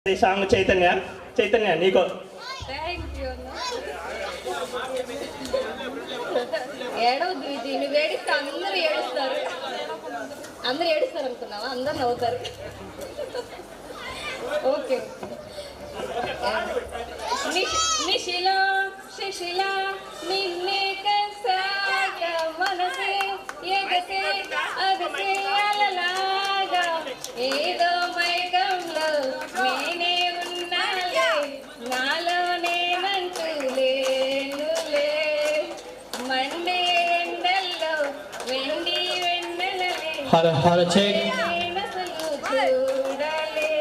ఈ సాంగ్ చైతన్య చైతన్య నీకో. ఏడవద్దు విజయ్, నువ్వు ఏడిస్తే అందరూ ఏడుస్తారు. అందరూ ఏడుస్తారు అనుకున్నావా? అందరు నవ్వుతారు. ఓకే. నిశిల శిశిల నిన్నే కసాక మనసే ఎగసే అగసే అలలాగా ఏదో మైకంలో నేనే ఉన్నాలే నాలో నేనంటూ లేనులే మండే ఎండల్లో వెండి వెన్నెలలే అసలు చూడాలే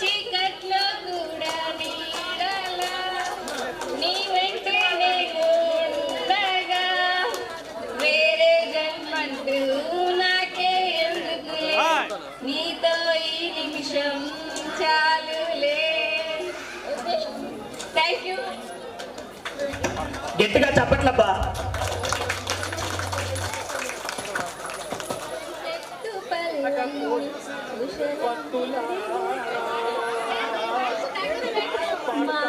చీకట్లో కూడా నీడలా నీ వెంటే నేను ఉండగా వేరే జన్మంటూ నాకే ఎందుకులే నీతో ఈ నిమిషం చాలులే. Thank you. గట్టిగా చెప్పట్లబ్బా. మా